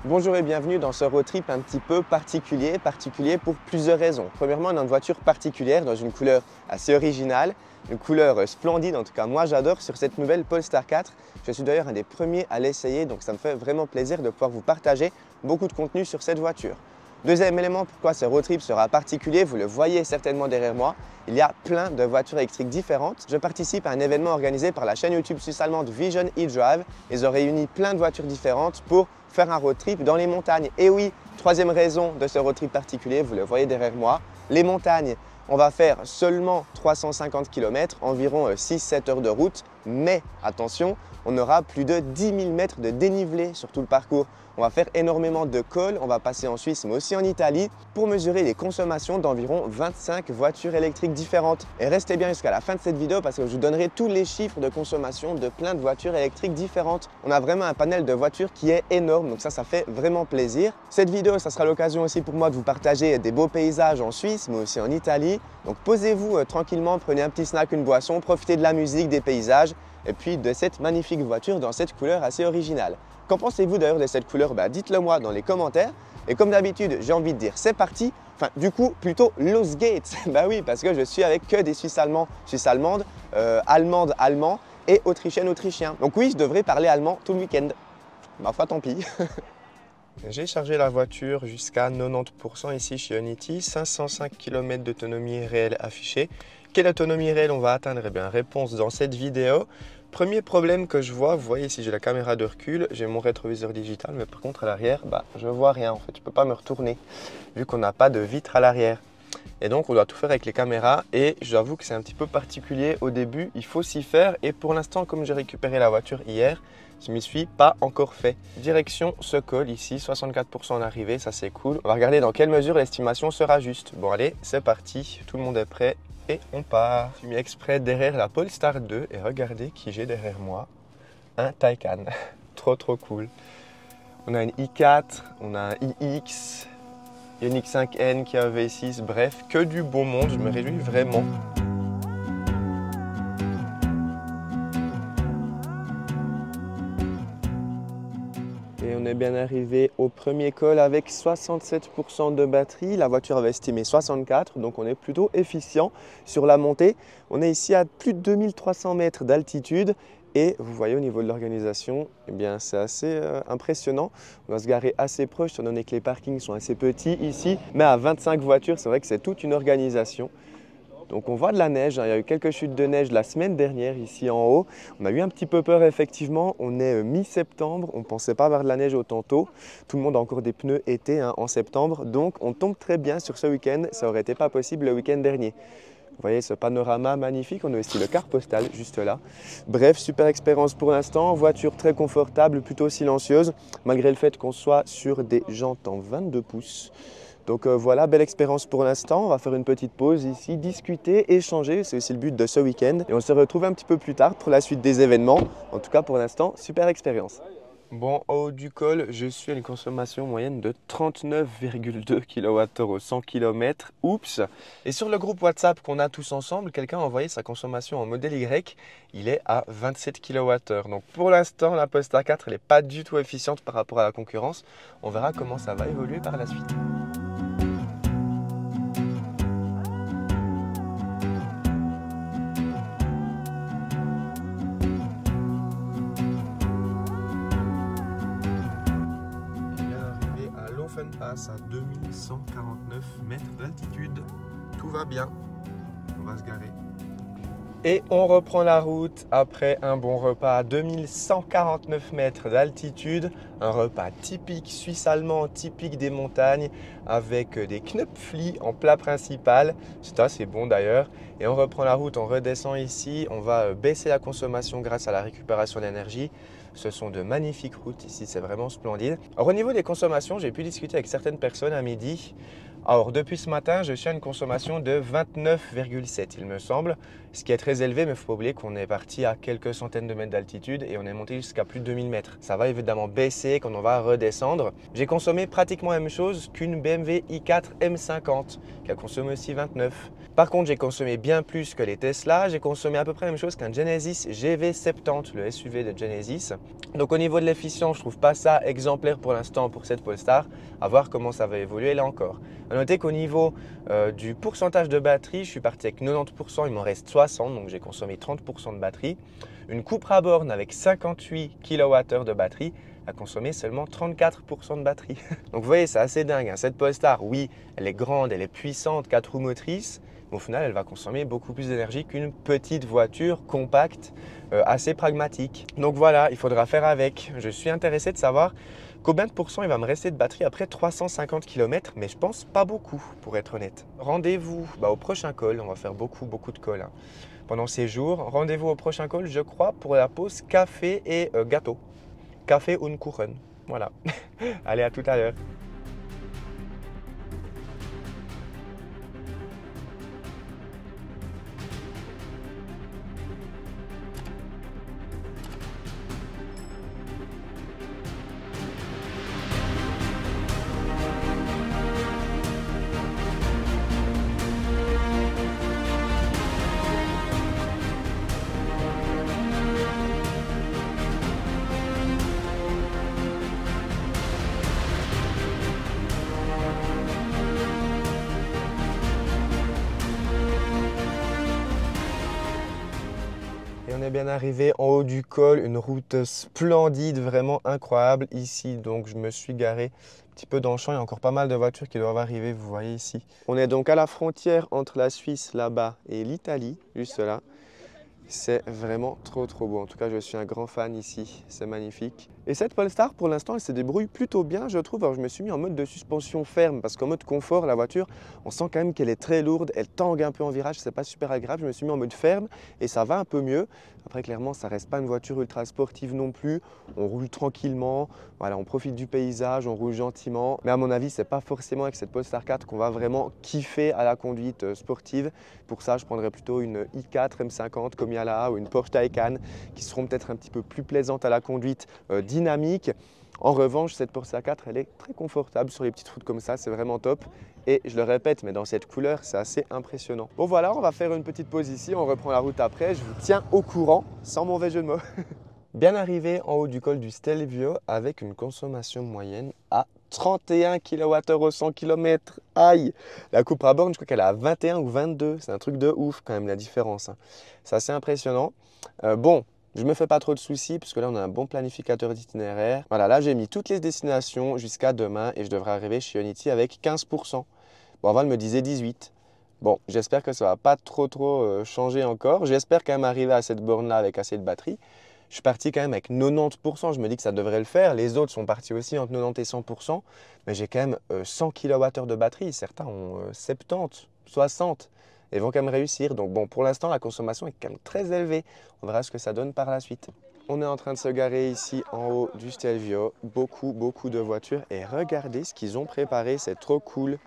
Bonjour et bienvenue dans ce road trip un petit peu particulier pour plusieurs raisons. Premièrement, on a une voiture particulière dans une couleur assez originale, une couleur splendide, en tout cas moi j'adore sur cette nouvelle Polestar 4. Je suis d'ailleurs un des premiers à l'essayer, donc ça me fait vraiment plaisir de pouvoir vous partager beaucoup de contenu sur cette voiture. Deuxième élément, pourquoi ce road trip sera particulier, vous le voyez certainement derrière moi, il y a plein de voitures électriques différentes. Je participe à un événement organisé par la chaîne YouTube suisse-allemande Vision eDrive. Ils ont réuni plein de voitures différentes pour faire un road trip dans les montagnes. Et oui, troisième raison de ce road trip particulier, vous le voyez derrière moi, les montagnes. On va faire seulement 350 km, environ 6-7 heures de route, mais attention, on aura plus de 10 000 mètres de dénivelé sur tout le parcours. On va faire énormément de cols, on va passer en Suisse mais aussi en Italie pour mesurer les consommations d'environ 25 voitures électriques différentes. Et restez bien jusqu'à la fin de cette vidéo parce que je vous donnerai tous les chiffres de consommation de plein de voitures électriques différentes. On a vraiment un panel de voitures qui est énorme, donc ça fait vraiment plaisir. Cette vidéo, ça sera l'occasion aussi pour moi de vous partager des beaux paysages en Suisse mais aussi en Italie. Donc posez-vous tranquillement, prenez un petit snack, une boisson, profitez de la musique, des paysages et puis de cette magnifique voiture dans cette couleur assez originale. Qu'en pensez-vous d'ailleurs de cette couleur? Dites-le moi dans les commentaires. Et comme d'habitude, j'ai envie de dire c'est parti. Enfin, du coup, plutôt Los Gates. Oui, parce que je suis avec que des Suisses allemands, Suisses allemandes, allemandes, allemands et autrichiennes, autrichiens. Donc oui, je devrais parler allemand tout le week-end. Ma foi, tant pis. J'ai chargé la voiture jusqu'à 90% ici chez Ionity, 505 km d'autonomie réelle affichée. Quelle autonomie réelle on va atteindre? Eh bien, réponse dans cette vidéo. Premier problème que je vois, vous voyez ici j'ai la caméra de recul, j'ai mon rétroviseur digital, mais par contre à l'arrière, je vois rien en fait, je ne peux pas me retourner vu qu'on n'a pas de vitre à l'arrière. Et donc on doit tout faire avec les caméras et j'avoue que c'est un petit peu particulier au début, il faut s'y faire et pour l'instant comme j'ai récupéré la voiture hier, je ne m'y suis pas encore fait. Direction ce col ici, 64% en arrivée, ça c'est cool. On va regarder dans quelle mesure l'estimation sera juste. Bon allez, c'est parti, tout le monde est prêt. Et on part. Je suis mis exprès derrière la Polestar 2 et regardez qui j'ai derrière moi. Un Taycan. Trop cool. On a une i4, on a un iX, Ioniq 5N qui a un V6, bref, que du beau monde, je me réjouis vraiment. Et on est bien arrivé au premier col avec 67% de batterie. La voiture avait estimé 64, donc on est plutôt efficient sur la montée. On est ici à plus de 2300 mètres d'altitude et vous voyez au niveau de l'organisation, eh bien c'est assez impressionnant. On va se garer assez proche, étant donné que les parkings sont assez petits ici. Mais à 25 voitures, c'est vrai que c'est toute une organisation. Donc on voit de la neige, il y a eu quelques chutes de neige la semaine dernière ici en haut. On a eu un petit peu peur effectivement, on est mi-septembre, on ne pensait pas avoir de la neige autant tôt. Tout le monde a encore des pneus été en septembre, donc on tombe très bien sur ce week-end, ça aurait été pas possible le week-end dernier. Vous voyez ce panorama magnifique, on a aussi le car postal juste là. Bref, super expérience pour l'instant, voiture très confortable, plutôt silencieuse, malgré le fait qu'on soit sur des jantes en 22 pouces. Donc voilà, belle expérience pour l'instant. On va faire une petite pause ici, discuter, échanger. C'est aussi le but de ce week-end. Et on se retrouve un petit peu plus tard pour la suite des événements. En tout cas, pour l'instant, super expérience. Bon, en haut du col, je suis à une consommation moyenne de 39,2 kWh au 100 km. Oups! Et sur le groupe WhatsApp qu'on a tous ensemble, quelqu'un a envoyé sa consommation en modèle Y. Il est à 27 kWh. Donc pour l'instant, la Polestar 4, elle n'est pas du tout efficiente par rapport à la concurrence. On verra comment ça va évoluer par la suite. Passe à 2149 mètres d'altitude. Tout va bien. On va se garer. Et on reprend la route après un bon repas à 2149 mètres d'altitude. Un repas typique suisse-allemand, typique des montagnes, avec des knöpfli en plat principal. C'est assez bon d'ailleurs. Et on reprend la route, on redescend ici. On va baisser la consommation grâce à la récupération d'énergie. Ce sont de magnifiques routes ici, c'est vraiment splendide. Alors au niveau des consommations, j'ai pu discuter avec certaines personnes à midi. Alors depuis ce matin, je suis à une consommation de 29,7 il me semble, ce qui est très élevé, mais il ne faut pas oublier qu'on est parti à quelques centaines de mètres d'altitude et on est monté jusqu'à plus de 2000 mètres. Ça va évidemment baisser quand on va redescendre. J'ai consommé pratiquement la même chose qu'une BMW i4 M50 qui a consommé aussi 29. Par contre, j'ai consommé bien plus que les Tesla. J'ai consommé à peu près la même chose qu'un Genesis GV70, le SUV de Genesis. Donc au niveau de l'efficience, je ne trouve pas ça exemplaire pour l'instant pour cette Polestar. À voir comment ça va évoluer là encore. À noter qu'au niveau du pourcentage de batterie, je suis parti avec 90%, il m'en reste 60, donc j'ai consommé 30% de batterie. Une Cupra Born avec 58 kWh de batterie a consommé seulement 34% de batterie. Donc vous voyez, c'est assez dingue, hein. Cette Polestar, oui, elle est grande, elle est puissante, 4 roues motrices, mais au final, elle va consommer beaucoup plus d'énergie qu'une petite voiture compacte, assez pragmatique. Donc voilà, il faudra faire avec. Je suis intéressé de savoir combien de pourcents il va me rester de batterie après 350 km, mais je pense pas beaucoup pour être honnête. Rendez-vous au prochain call, on va faire beaucoup de calls hein, pendant ces jours. Rendez-vous au prochain call, je crois, pour la pause café et gâteau. Café und Kuchen, voilà. Allez, à tout à l'heure. On est bien arrivé en haut du col, une route splendide, vraiment incroyable ici. Donc je me suis garé un petit peu dans le champ, il y a encore pas mal de voitures qui doivent arriver, vous voyez ici. On est donc à la frontière entre la Suisse là-bas et l'Italie, juste là. C'est vraiment trop beau. En tout cas, je suis un grand fan ici, c'est magnifique. Et cette Polestar, pour l'instant, elle se débrouille plutôt bien, je trouve. Alors, je me suis mis en mode de suspension ferme parce qu'en mode confort, la voiture, on sent quand même qu'elle est très lourde. Elle tangue un peu en virage, c'est pas super agréable. Je me suis mis en mode ferme et ça va un peu mieux. Après, clairement, ça reste pas une voiture ultra sportive non plus. On roule tranquillement, voilà, on profite du paysage, on roule gentiment. Mais à mon avis, c'est pas forcément avec cette Polestar 4 qu'on va vraiment kiffer à la conduite sportive. Pour ça, je prendrais plutôt une i4 M50 comme il y a là ou une Porsche Taycan qui seront peut-être un petit peu plus plaisantes à la conduite, dynamique. En revanche, cette Polestar 4, elle est très confortable sur les petites routes comme ça, c'est vraiment top. Et je le répète, mais dans cette couleur, c'est assez impressionnant. Bon voilà, on va faire une petite pause ici, on reprend la route après. Je vous tiens au courant, sans mauvais jeu de mots. Bien arrivé en haut du col du Stelvio avec une consommation moyenne à 31 kWh au 100 km. Aïe! La Cupra Born, je crois qu'elle a 21 ou 22. C'est un truc de ouf quand même la différence, hein. C'est assez impressionnant. Bon. Je ne me fais pas trop de soucis puisque là on a un bon planificateur d'itinéraire. Voilà, là j'ai mis toutes les destinations jusqu'à demain et je devrais arriver chez Ionity avec 15%. Bon, avant elle me disait 18%. Bon, j'espère que ça ne va pas trop changer encore. J'espère quand même arriver à cette borne là avec assez de batterie. Je suis parti quand même avec 90%, je me dis que ça devrait le faire. Les autres sont partis aussi entre 90 et 100%. Mais j'ai quand même 100 kWh de batterie. Certains ont 70, 60. Et vont quand même réussir. Donc bon, pour l'instant, la consommation est quand même très élevée. On verra ce que ça donne par la suite. On est en train de se garer ici en haut du Stelvio. Beaucoup de voitures. Et regardez ce qu'ils ont préparé, c'est trop cool.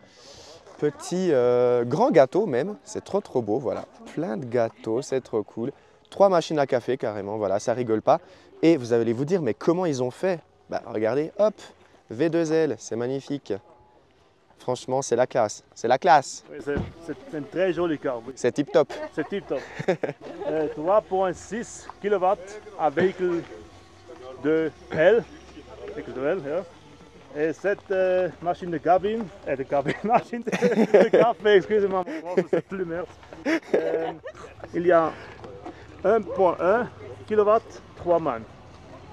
Petit grand gâteau même, c'est trop beau, voilà. Plein de gâteaux, c'est trop cool. 3 machines à café carrément, voilà, ça rigole pas. Et vous allez vous dire, mais comment ils ont fait? Bah regardez, hop, V2L, c'est magnifique. Franchement, c'est la classe. C'est la classe. Oui, c'est un très joli car. Oui. C'est tip top. C'est tip top. 3,6 kW à véhicule de L. Ja. Et cette machine de cabine, machine de café, excusez-moi, c'est plus merde. Il y a 1,1 kW, 3 man.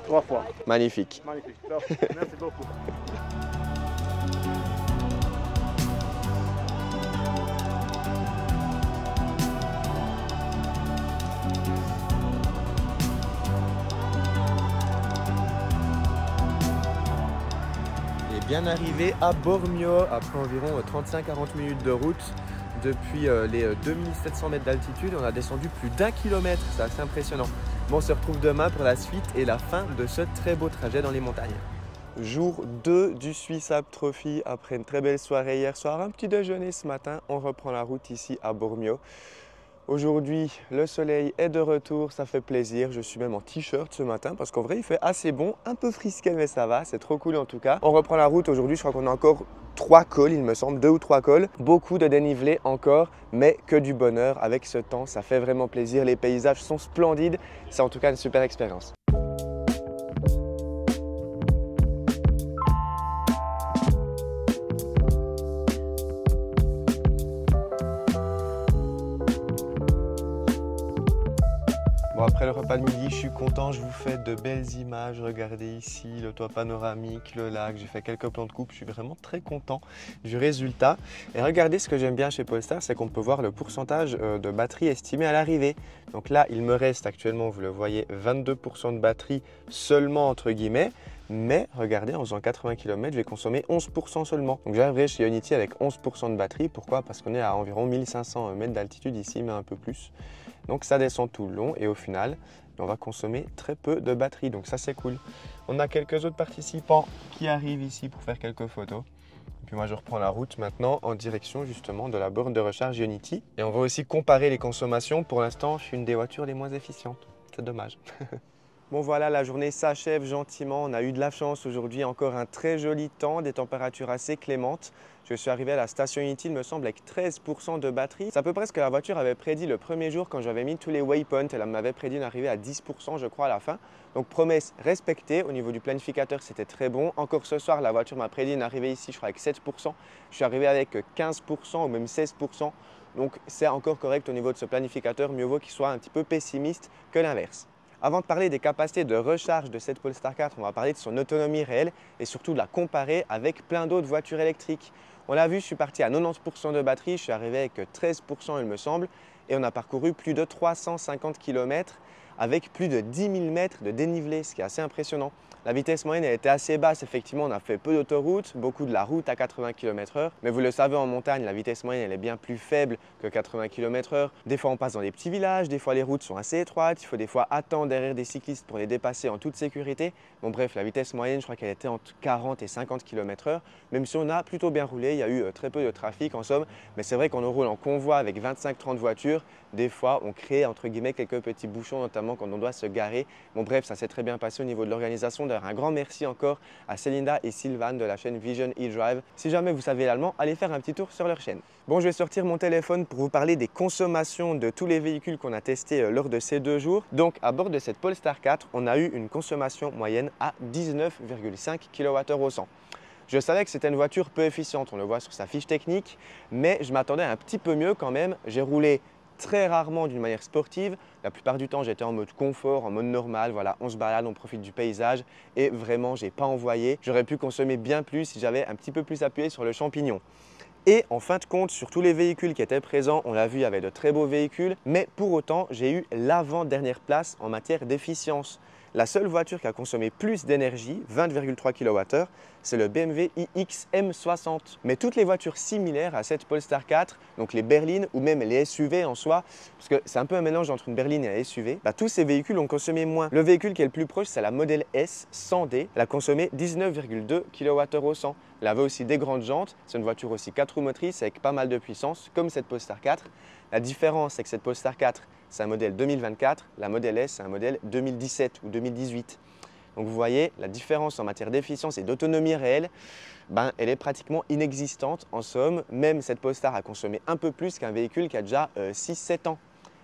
3 fois. Magnifique. Magnifique. Merci beaucoup. Bien arrivé à Bormio après environ 35-40 minutes de route. Depuis les 2700 mètres d'altitude, on a descendu plus d'1 kilomètre, c'est assez impressionnant. Bon, on se retrouve demain pour la suite et la fin de ce très beau trajet dans les montagnes. Jour 2 du Swiss Alps Trophy. Après une très belle soirée hier soir, un petit déjeuner ce matin, on reprend la route ici à Bormio. Aujourd'hui, le soleil est de retour, ça fait plaisir. Je suis même en t-shirt ce matin parce qu'en vrai, il fait assez bon, un peu frisqué, mais ça va, c'est trop cool en tout cas. On reprend la route aujourd'hui, je crois qu'on a encore 3 cols, il me semble, 2 ou 3 cols. Beaucoup de dénivelé encore, mais que du bonheur avec ce temps, ça fait vraiment plaisir. Les paysages sont splendides, c'est en tout cas une super expérience. Bon, après le repas de midi, je suis content, je vous fais de belles images. Regardez ici le toit panoramique, le lac, j'ai fait quelques plans de coupe, je suis vraiment très content du résultat. Et regardez, ce que j'aime bien chez Polestar, c'est qu'on peut voir le pourcentage de batterie estimé à l'arrivée. Donc là, il me reste actuellement, vous le voyez, 22% de batterie seulement entre guillemets. Mais regardez, en faisant 80 km, je vais consommer 11% seulement. Donc j'arriverai chez Ionity avec 11% de batterie. Pourquoi? Parce qu'on est à environ 1500 mètres d'altitude ici, mais un peu plus. Donc ça descend tout le long et au final, on va consommer très peu de batterie. Donc ça, c'est cool. On a quelques autres participants qui arrivent ici pour faire quelques photos. Et puis moi, je reprends la route maintenant en direction justement de la borne de recharge Ionity. Et on va aussi comparer les consommations. Pour l'instant, je suis une des voitures les moins efficientes. C'est dommage. Bon voilà, la journée s'achève gentiment. On a eu de la chance aujourd'hui, encore un très joli temps, des températures assez clémentes. Je suis arrivé à la station Ionity, il me semble, avec 13% de batterie. C'est à peu près ce que la voiture avait prédit le premier jour quand j'avais mis tous les waypoints. Elle m'avait prédit une arrivée à 10% je crois à la fin. Donc promesse respectée. Au niveau du planificateur, c'était très bon. Encore ce soir, la voiture m'a prédit une arrivée ici, je crois, avec 7%. Je suis arrivé avec 15% ou même 16%. Donc c'est encore correct au niveau de ce planificateur. Mieux vaut qu'il soit un petit peu pessimiste que l'inverse. Avant de parler des capacités de recharge de cette Polestar 4, on va parler de son autonomie réelle et surtout de la comparer avec plein d'autres voitures électriques. On l'a vu, je suis parti à 90% de batterie, je suis arrivé avec 13% il me semble et on a parcouru plus de 350 km avec plus de 10 000 mètres de dénivelé, ce qui est assez impressionnant. La vitesse moyenne elle était assez basse, effectivement on a fait peu d'autoroute, beaucoup de la route à 80 km/h. Mais vous le savez, en montagne, la vitesse moyenne elle est bien plus faible que 80 km/h. Des fois on passe dans des petits villages, des fois les routes sont assez étroites, il faut des fois attendre derrière des cyclistes pour les dépasser en toute sécurité. Bon bref, la vitesse moyenne je crois qu'elle était entre 40 et 50 km/h. Même si on a plutôt bien roulé, il y a eu très peu de trafic en somme. Mais c'est vrai qu'on roule en convoi avec 25-30 voitures. Des fois on crée entre guillemets quelques petits bouchons, notamment quand on doit se garer. Bon bref, ça s'est très bien passé au niveau de l'organisation. Un grand merci encore à Célinda et Sylvain de la chaîne Vision eDrive. Si jamais vous savez l'allemand, allez faire un petit tour sur leur chaîne. Bon, je vais sortir mon téléphone pour vous parler des consommations de tous les véhicules qu'on a testés lors de ces 2 jours. Donc à bord de cette Polestar 4, on a eu une consommation moyenne à 19,5 kWh au 100. Je savais que c'était une voiture peu efficiente, on le voit sur sa fiche technique, mais je m'attendais un petit peu mieux quand même. J'ai roulé très rarement d'une manière sportive. La plupart du temps, j'étais en mode confort, en mode normal. Voilà, on se balade, on profite du paysage et vraiment, j'ai pas envoyé. J'aurais pu consommer bien plus si j'avais un petit peu plus appuyé sur le champignon. Et en fin de compte, sur tous les véhicules qui étaient présents, on l'a vu, il y avait de très beaux véhicules. Mais pour autant, j'ai eu l'avant-dernière place en matière d'efficience. La seule voiture qui a consommé plus d'énergie, 20,3 kWh, c'est le BMW iX M60. Mais toutes les voitures similaires à cette Polestar 4, donc les berlines ou même les SUV en soi, parce que c'est un peu un mélange entre une berline et un SUV, tous ces véhicules ont consommé moins. Le véhicule qui est le plus proche, c'est la Model S 100D. Elle a consommé 19,2 kWh au 100. Elle avait aussi des grandes jantes. C'est une voiture aussi 4 roues motrices avec pas mal de puissance, comme cette Polestar 4. La différence, c'est que cette Polestar 4, c'est un modèle 2024. La Model S, c'est un modèle 2017 ou 2018. Donc vous voyez, la différence en matière d'efficience et d'autonomie réelle, elle est pratiquement inexistante. En somme, même cette Polestar a consommé un peu plus qu'un véhicule qui a déjà 6-7 ans.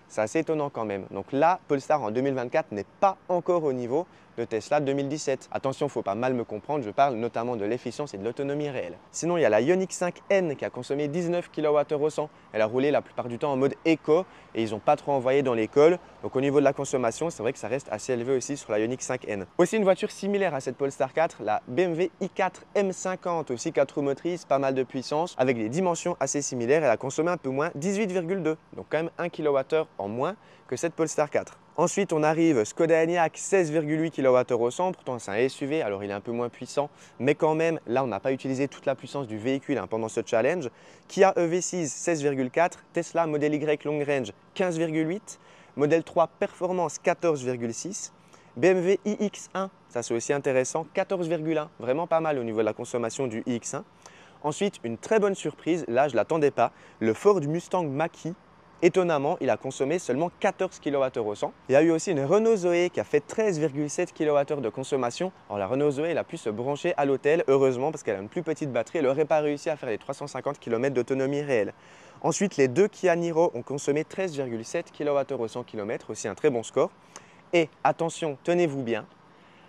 C'est assez étonnant quand même. Donc là, Polestar en 2024 n'est pas encore au niveau de Tesla 2017. Attention, il ne faut pas mal me comprendre, je parle notamment de l'efficience et de l'autonomie réelle. Sinon, il y a la Ioniq 5N qui a consommé 19 kWh au 100. Elle a roulé la plupart du temps en mode éco et ils n'ont pas trop envoyé dans l'école. Donc au niveau de la consommation, c'est vrai que ça reste assez élevé aussi sur la Ioniq 5N. Aussi une voiture similaire à cette Polestar 4, la BMW i4 M50, aussi 4 roues motrices, pas mal de puissance, avec des dimensions assez similaires. Elle a consommé un peu moins, 18,2. Donc quand même 1 kWh en moins que cette Polestar 4. Ensuite, on arrive Skoda Enyaq 16,8 kWh au 100. Pourtant, c'est un SUV, alors il est un peu moins puissant. Mais quand même, là, on n'a pas utilisé toute la puissance du véhicule pendant ce challenge. Kia EV6 16,4, Tesla Model Y Long Range 15,8, Model 3 Performance 14,6. BMW iX1, ça c'est aussi intéressant, 14,1, vraiment pas mal au niveau de la consommation du iX1. Ensuite, une très bonne surprise, là je ne l'attendais pas, le Ford Mustang Mach-E. Étonnamment, il a consommé seulement 14 kWh au 100. Il y a eu aussi une Renault Zoé qui a fait 13,7 kWh de consommation. Alors la Renault Zoé, elle a pu se brancher à l'hôtel, heureusement, parce qu'elle a une plus petite batterie. Elle n'aurait pas réussi à faire les 350 km d'autonomie réelle. Ensuite, les deux Kia Niro ont consommé 13,7 kWh au 100 km, aussi un très bon score. Et attention, tenez-vous bien,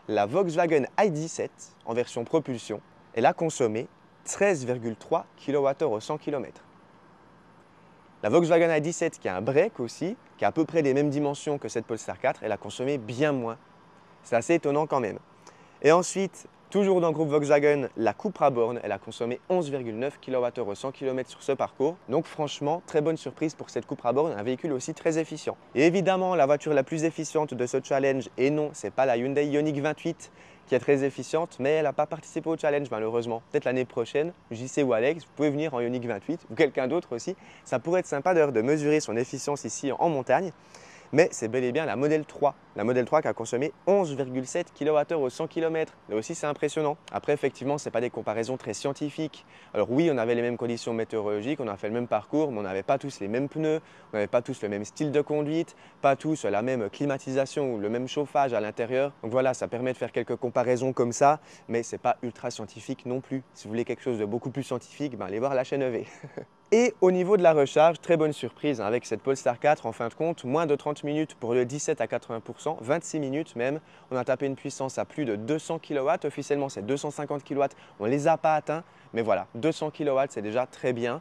la Volkswagen ID.7 en version propulsion, elle a consommé 13,3 kWh au 100 km. La Volkswagen ID.7 qui a un break aussi, qui a à peu près les mêmes dimensions que cette Polestar 4, elle a consommé bien moins. C'est assez étonnant quand même. Et ensuite, toujours dans le groupe Volkswagen, la Cupra Born, elle a consommé 11,9 kWh au 100 km sur ce parcours. Donc franchement, très bonne surprise pour cette Cupra Born, un véhicule aussi très efficient. Et évidemment, la voiture la plus efficiente de ce challenge, et non, ce n'est pas la Hyundai Ioniq 28 qui est très efficiente, mais elle n'a pas participé au challenge malheureusement. Peut-être l'année prochaine, JC ou Alex, vous pouvez venir en Ioniq 28 ou quelqu'un d'autre aussi. Ça pourrait être sympa d'ailleurs de mesurer son efficience ici en montagne. Mais c'est bel et bien la Model 3. La Model 3 qui a consommé 11,7 kWh au 100 km. Là aussi, c'est impressionnant. Après, effectivement, ce n'est pas des comparaisons très scientifiques. Alors oui, on avait les mêmes conditions météorologiques, on a fait le même parcours, mais on n'avait pas tous les mêmes pneus, on n'avait pas tous le même style de conduite, pas tous la même climatisation ou le même chauffage à l'intérieur. Donc voilà, ça permet de faire quelques comparaisons comme ça, mais ce n'est pas ultra scientifique non plus. Si vous voulez quelque chose de beaucoup plus scientifique, allez voir la chaîne EV. Et au niveau de la recharge, très bonne surprise avec cette Polestar 4, en fin de compte, moins de 30 minutes pour le 17 à 80%, 26 minutes même. On a tapé une puissance à plus de 200 kW, officiellement c'est 250 kW, on ne les a pas atteints, mais voilà, 200 kW c'est déjà très bien.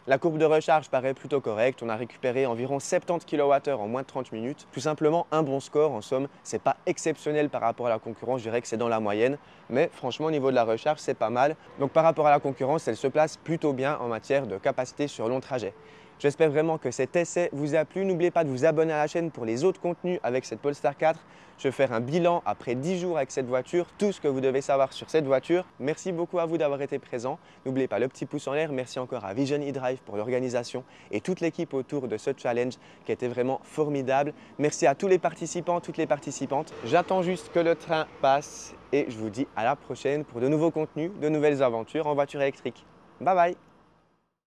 La courbe de recharge paraît plutôt correcte, on a récupéré environ 70 kWh en moins de 30 minutes. Tout simplement un bon score, en somme, c'est pas exceptionnel par rapport à la concurrence, je dirais que c'est dans la moyenne. Mais franchement au niveau de la recharge c'est pas mal. Donc par rapport à la concurrence, elle se place plutôt bien en matière de capacité sur long trajet. J'espère vraiment que cet essai vous a plu. N'oubliez pas de vous abonner à la chaîne pour les autres contenus avec cette Polestar 4. Je vais faire un bilan après 10 jours avec cette voiture, tout ce que vous devez savoir sur cette voiture. Merci beaucoup à vous d'avoir été présent. N'oubliez pas le petit pouce en l'air. Merci encore à Vision eDrive pour l'organisation et toute l'équipe autour de ce challenge qui a été vraiment formidable. Merci à tous les participants, toutes les participantes. J'attends juste que le train passe et je vous dis à la prochaine pour de nouveaux contenus, de nouvelles aventures en voiture électrique. Bye bye!